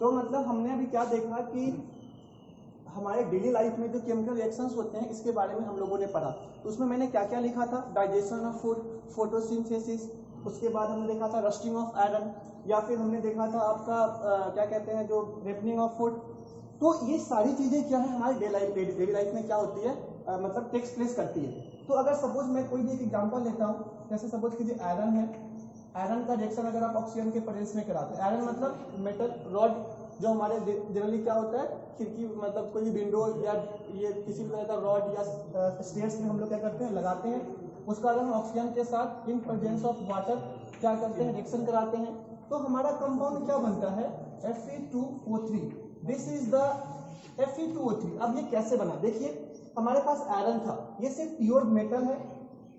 तो मतलब हमने अभी क्या देखा कि हमारे डेली लाइफ में जो केमिकल रिएक्शंस होते हैं इसके बारे में हम लोगों ने पढ़ा। तो उसमें मैंने क्या क्या लिखा था, डाइजेशन ऑफ फूड, फोटोसिंथेसिस, उसके बाद हमने देखा था रस्टिंग ऑफ आयरन, या फिर हमने देखा था आपका क्या कहते हैं जो रेपनिंग ऑफ फूड। तो ये सारी चीज़ें क्या है हमारे डेली लाइफ में क्या होती है, मतलब टेक्स प्लेस करती है। तो अगर सपोज मैं कोई भी एक एग्जांपल लेता हूँ, जैसे सपोज कीजिए आयरन है, आयरन का रिएक्शन अगर आप ऑक्सीजन के प्रेजेंस में कराते हैं, आयरन मतलब मेटल रॉड जो हमारे जनरली क्या होता है खिड़की मतलब कोई भी विंडो या ये किसी भी तरह का रॉड या स्टेयर्स में हम लोग क्या करते हैं लगाते हैं, उसका अगर हम ऑक्सीजन के साथ इन प्रेजेंस ऑफ वाटर क्या करते हैं रिएक्शन कराते हैं, तो हमारा कंपाउंड क्या बनता है Fe2O3। This is the Fe2O3। अब ये कैसे बना, देखिए हमारे पास आयरन था, ये सिर्फ प्योर मेटल है,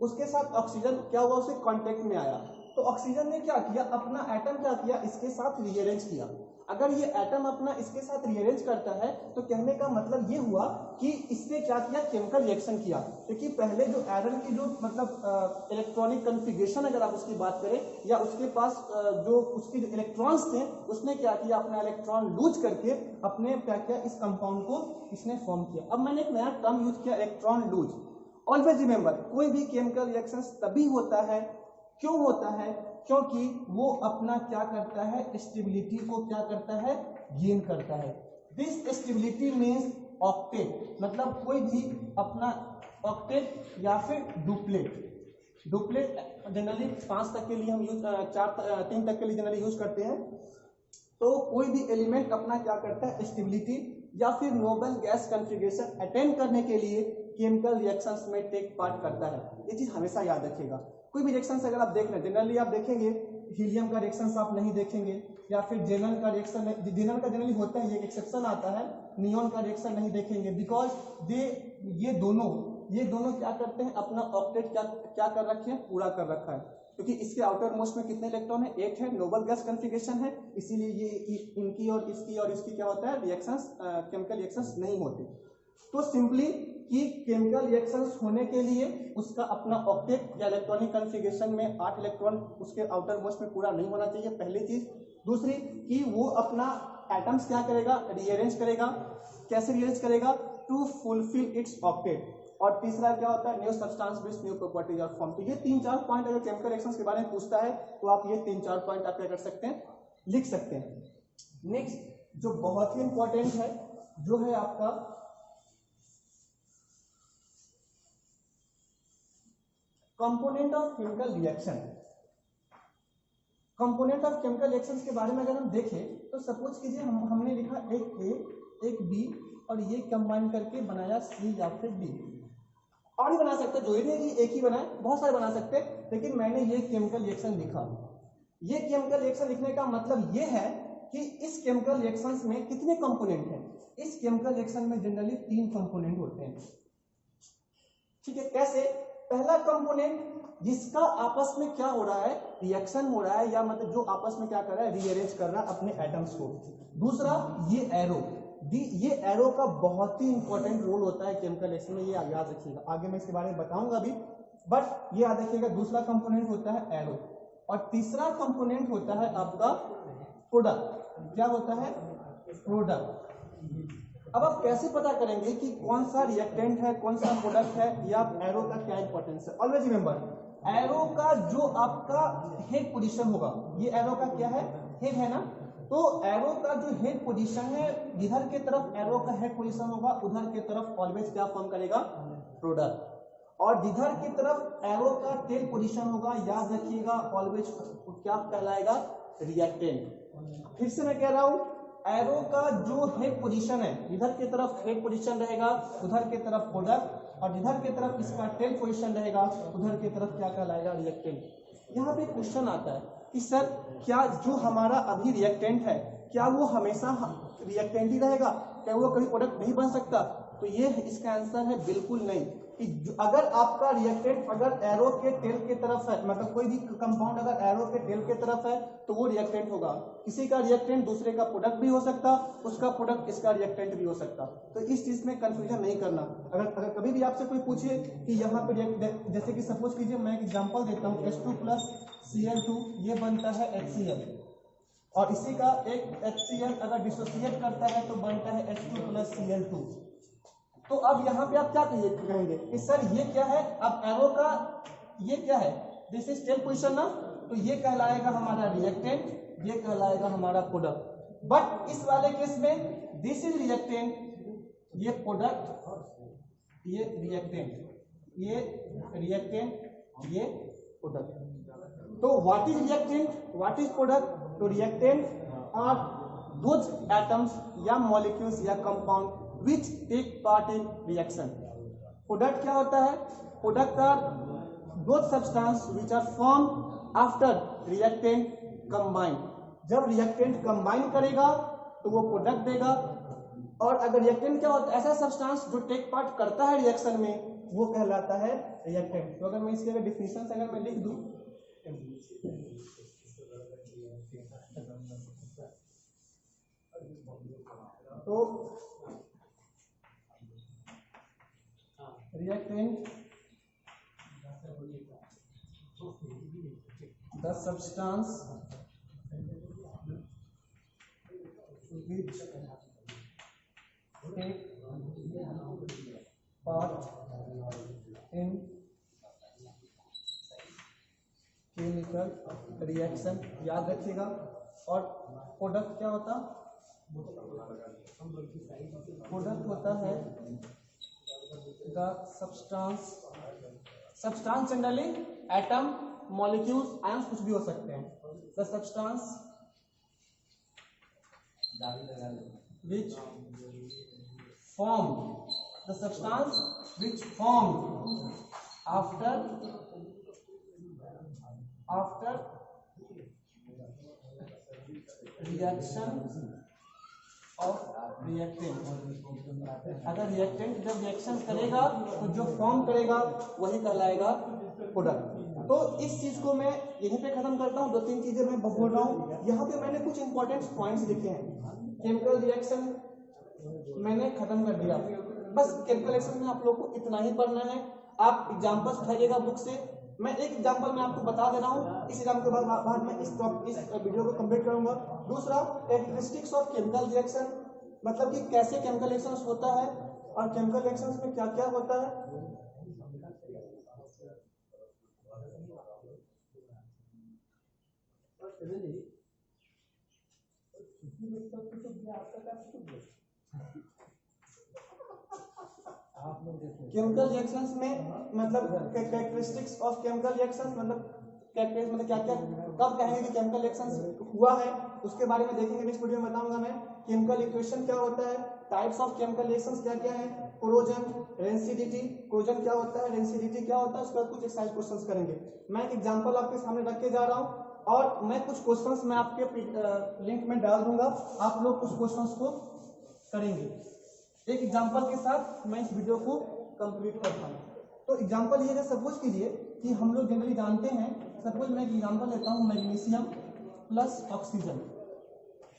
उसके साथ ऑक्सीजन क्या हुआ उसे कांटेक्ट में आया, तो ऑक्सीजन ने क्या किया अपना एटम क्या किया इसके साथ रीअरेंज किया। अगर ये एटम अपना इसके साथ रीअरेंज करता है तो कहने का मतलब ये हुआ कि इसने क्या किया केमिकल रिएक्शन किया, क्योंकि पहले जो आयरन की जो मतलब इलेक्ट्रॉनिक कॉन्फ़िगरेशन अगर आप उसकी बात करें या उसके पास जो उसके जो इलेक्ट्रॉन्स थे उसने क्या किया अपना इलेक्ट्रॉन लूज करके अपने क्या किया इस कंपाउंड को इसने फॉर्म किया। अब मैंने एक नया टर्म यूज किया इलेक्ट्रॉन लूज। ऑलवेज रिमेंबर कोई भी केमिकल रिएक्शन तभी होता है, क्यों होता है, क्योंकि वो अपना क्या करता है स्टेबिलिटी को क्या करता है गेन करता है। दिस स्टेबिलिटी मीन्स ऑक्टेट, मतलब कोई भी अपना ऑक्टेट या फिर डुप्लेट। डुप्लेट जनरली 5 तक के लिए हम यूज 3 तक के लिए जनरली यूज करते हैं। तो कोई भी एलिमेंट अपना क्या करता है स्टेबिलिटी या फिर नोबल गैस कॉन्फ़िगरेशन अटेन करने के लिए केमिकल रिएक्शंस में टेक पार्ट करता है। ये चीज हमेशा याद रखिएगा। कोई भी रिएक्शंस अगर आप देख लें जनरली आप देखेंगे हीलियम का रिएक्शंस आप नहीं देखेंगे, या फिर जेनन का रिएक्शन, जेनन का जनरली होता है, ये एक्सेप्शन आता है, नियॉन का रिएक्शन नहीं देखेंगे, बिकॉज ये दोनों क्या करते हैं अपना ऑक्टेट क्या कर रखे हैं पूरा कर रखा है, क्योंकि इसके आउटर मोस्ट में कितने इलेक्ट्रॉन है 8 है, नोबल गैस कॉन्फ़िगरेशन है, इसीलिए ये इनकी और इसकी क्या होता है रिएक्शंस केमिकल रिएक्शंस नहीं होते। तो सिंपली कि केमिकल रिएक्शंस होने के लिए उसका अपना ऑक्टेट या इलेक्ट्रॉनिक कॉन्फ़िगरेशन में 8 इलेक्ट्रॉन उसके आउटर मोस्ट में पूरा नहीं होना चाहिए, पहली चीज। दूसरी कि वो अपना एटम्स क्या करेगा रीअरेंज करेगा, कैसे रीअरेंज करेगा टू फुलफिल इट्स ऑक्टेट। और तीसरा क्या होता है new substance with new properties are form. तो ये 3-4 पॉइंट अगर केमिकल रिएक्शंस के बारे में पूछता है तो आप ये 3-4 पॉइंट आप क्या कर सकते हैं लिख सकते हैं। नेक्स्ट जो बहुत ही इंपॉर्टेंट है जो है आपका component of chemical reaction. Component of chemical reactions के बारे में अगर हम देखें तो सपोज कीजिए हमने लिखा एक ए एक बी और ये कंबाइन करके बनाया सी या फिर डी। और भी बना सकते हैं, जो ही नहीं एक ही बनाए, बहुत सारे बना सकते हैं, लेकिन मैंने ये केमिकल रिएक्शन लिखा। ये केमिकल रिएक्शन लिखने का मतलब ये है कि इस केमिकल रिएक्शंस में कितने कंपोनेंट हैं। इस केमिकल रिएक्शन में जनरली 3 कंपोनेंट होते हैं। ठीक है, कैसे? पहला कंपोनेंट जिसका आपस में क्या हो रहा है रिएक्शन हो रहा है, या मतलब जो आपस में क्या कर रहा है रीअरेंज कर रहा है अपने एटम्स को। दूसरा ये एरो का बहुत ही इंपॉर्टेंट रोल होता है केमिकल रिएक्शन में, ये याद रखिएगा, आगे मैं इसके बारे में बताऊंगा अभी, बट ये याद रखिएगा। दूसरा कंपोनेंट होता है एरो और तीसरा कंपोनेंट होता है आपका प्रोडक्ट। क्या होता है? प्रोडक्ट। अब आप कैसे पता करेंगे कि कौन सा रिएक्टेंट है कौन सा प्रोडक्ट है, या एरो का क्या इंपॉर्टेंस है? ऑलवेज रिमेंबर एरो का जो आपका हेड पोजीशन होगा, ये एरो का क्या है हेड है ना, तो एरो का जो हेड पोजीशन है इधर के तरफ एरो का हेड पोजीशन होगा, उधर के तरफ ऑलवेज क्या फॉर्म करेगा प्रोडक्ट। और जिधर की तरफ एरो का टेल पोजीशन होगा याद रखिएगा ऑलवेज क्या कहलाएगा रिएक्टेंट। फिर से मैं कह रहा हूं एरो का जो हेड पोजीशन है इधर की तरफ हेड पोजीशन रहेगा, उधर की तरफ प्रोडक्ट, और जिधर की तरफ इसका टेल पोजीशन रहेगा उधर की तरफ क्या कहलाएगा रिएक्टेंट। यहाँ पे क्वेश्चन आता है कि सर क्या जो हमारा अभी रिएक्टेंट है क्या वो हमेशा रिएक्टेंट ही रहेगा, क्या वो कभी प्रोडक्ट नहीं बन सकता? तो ये इसका आंसर है बिल्कुल नहीं। कि अगर आपका रिएक्टेंट अगर एरो के टेल के तरफ है, मतलब कोई भी कंपाउंड अगर एरो के टेल के तरफ है तो वो रिएक्टेंट होगा। किसी का रिएक्टेंट दूसरे का प्रोडक्ट भी हो सकता, उसका प्रोडक्ट इसका रिएक्टेंट भी हो सकता। तो इस चीज में कंफ्यूजन नहीं करना। अगर कभी भी आपसे कोई पूछे कि यहाँ पे जैसे कि सपोज कीजिए मैं एक एग्जांपल देता हूँ H2 + Cl2 ये बनता है HCl। और इसी का एक HCl अगर डिसोसिएट करता है तो बनता है H2 + Cl2। तो अब यहाँ पे आप क्या कहेंगे कि सर ये क्या है, अब एरो का ये क्या है, दिस इज 10 पोजीशन ना, तो ये कहलाएगा हमारा रिएक्टेंट, ये कहलाएगा हमारा प्रोडक्ट। बट इस वाले केस में दिस इज रिएक्टेंट, ये प्रोडक्ट, ये रिएक्टेंट, ये रिएक्टेंट, ये प्रोडक्ट। तो what is reactant, what is product? तो रिएक्टेंट आर दोज एटम्स या मॉलिक्यूल्स या compound which take part in reaction। Product क्या होता है? Product are those substance which are formed after reactant combine। जब रिएक्टेंट कंबाइन करेगा तो वो प्रोडक्ट देगा। और अगर रिएक्टेंट क्या होता है? ऐसा सब्सटेंस जो टेक पार्ट करता है रिएक्शन में, वो कहलाता है रिएक्टेंट। तो अगर मैं इसकी अगर डिफिनेशन अगर मैं लिख दूं, तो reactant the substance which take part in chemical reaction। याद रखिएगा। और प्रोडक्ट क्या होता? प्रोडक्ट होता है the substance generally atom, molecules, ions कुछ भी हो सकते हैं। the substance which formed, the substance which formed after reaction of reactant। अगर रिएक्टेंट जब रिएक्शन करेगा तो जो फॉर्म करेगा वही कहलाएगा प्रोडक्ट। तो इस चीज को मैं यहीं पे खत्म करता हूँ। 2-3 चीजें मैं बोल रहा हूँ। यहाँ पे मैंने कुछ इंपॉर्टेंट पॉइंट्स लिखे हैं। केमिकल रिएक्शन मैंने खत्म कर दिया। बस केमिकल रिएक्शन में आप लोग को इतना ही पढ़ना है। आप एग्जाम्पल्स उठाइएगा बुक से। मैं एक एग्जाम्पल मैं आपको बता दे रहा हूँ। इस एग्जाम्पल के बाद मैं इस वीडियो को कंप्लीट करूंगा। दूसरा, कैरेक्टरिस्टिक्स ऑफ केमिकल रिएक्शन, मतलब कि कैसे केमिकल रिएक्शंस होता है और केमिकल रिएक्शंस में क्या क्या होता है। केमिकल रिएक्शंस में मतलब कैरेक्टरिस्टिक्स ऑफ केमिकल रिएक्शंस, मतलब कैरेक्टरिस्टिक्स मतलब क्या क्या, कब कहेंगे कि केमिकल रिएक्शंस हुआ है, उसके बारे में देखेंगे। नेक्स्ट वीडियो में बताऊंगा मैं। केमिकल इक्वेशन क्या होता है, टाइप्स ऑफ केमिकल रिएक्शंस क्या क्या है, कोरोजन, रेंसिडिटी, कोरोजन क्या होता है, रेंसिडिटी क्या होता है, उसके बाद कुछ एक्सरसाइज क्वेश्चंस करेंगे। मैं एक एग्जांपल आपके सामने रख के जा रहा हूं और मैं कुछ क्वेश्चंस मैं आपके लिंक में डाल दूंगा, आप लोग उस क्वेश्चंस को करेंगे। एक एग्जांपल के साथ मैं इस वीडियो को कंप्लीट करता हूं। तो एग्जांपल ये है, सपोज कीजिए कि हम लोग जनरली जानते हैं, सपोज मैं एक एग्जांपल लेता हूं, मैग्नीशियम प्लस ऑक्सीजन।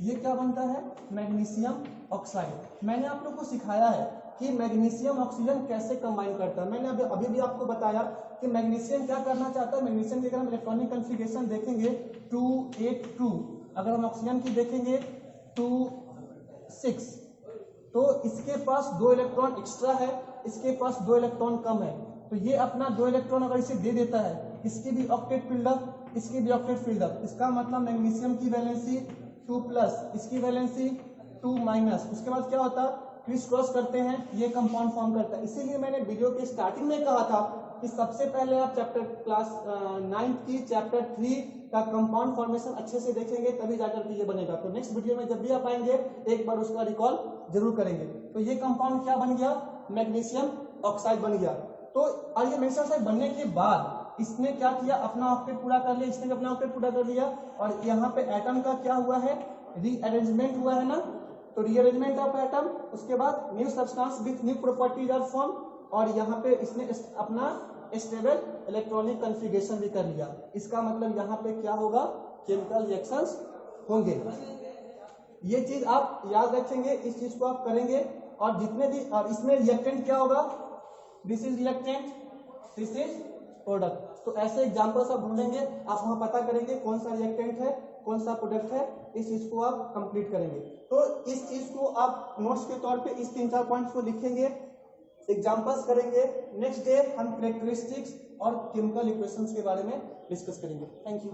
ये क्या बनता है? Magnesium oxide. मैंने आप लोग को सिखाया है कि मैग्नीशियम ऑक्सीजन कैसे कंबाइन करता है। मैंने अभी भी आपको बताया कि मैग्नीशियम क्या करना चाहता है। मैग्नीशियम की अगर हम इलेक्ट्रॉनिक कॉन्फ़िगरेशन देखेंगे 282, अगर हम ऑक्सीजन की देखेंगे 26, तो इसके पास 2 इलेक्ट्रॉन एक्स्ट्रा है, इसके पास 2 इलेक्ट्रॉन कम है। तो ये अपना 2 इलेक्ट्रॉन अगर इसे दे देता है, इसकी भी ऑक्टेट फिल्डअप, इसकी भी ऑक्टेट फिल्डअप, इसका मतलब मैग्नीशियम की वैलेंसी 2+, इसकी वैलेंसी 2-। उसके बाद क्या होता है? क्रिस क्रॉस करते हैं, ये कंपाउंड फॉर्म करता है। इसीलिए मैंने वीडियो के स्टार्टिंग में कहा था कि सबसे पहले आप चैप्टर क्लास 9 की चैप्टर 3 का कंपाउंड फॉर्मेशन अच्छे से देखेंगे, तभी जाकर के ये बनेगा। तो नेक्स्ट वीडियो में जब भी आप आएंगे एक बार उसका रिकॉल जरूर करेंगे। तो ये कंपाउंड क्या बन गया? मैग्नीशियम ऑक्साइड बन गया। तो और ये मैग्नीशियम ऑक्साइड बनने के बाद इसने क्या किया? अपना ऑक्टेट पूरा कर लिया, इसने अपना ऑक्टेट पूरा कर लिया। और यहाँ पे एटम का क्या हुआ है? रीअरेंजमेंट हुआ है ना। तो रीअरेंजमेंट ऑफ एटम, उसके बाद new substance with new properties are form, और यहाँ पे इसने अपना स्टेबल इलेक्ट्रॉनिक कॉन्फ़िगरेशन भी कर लिया। इसका मतलब यहाँ पे क्या होगा? केमिकल रिएक्शंस होंगे। ये चीज आप याद रखेंगे, इस चीज को आप करेंगे। और जितने भी, और इसमें रिएक्टेंट क्या होगा? This is reactant, this is product. तो ऐसे एग्जांपल्स आप ढूंढेंगे, आप वहां पता करेंगे कौन सा रिएक्टेंट है, कौन सा प्रोडक्ट है। इस चीज को आप कंप्लीट करेंगे। तो इस चीज को आप नोट्स के तौर पे इस 3-4 पॉइंट्स को लिखेंगे, एग्जांपल्स करेंगे। नेक्स्ट डे हम कैरेक्टरिस्टिक्स और केमिकल इक्वेशंस के बारे में डिस्कस करेंगे। Thank you.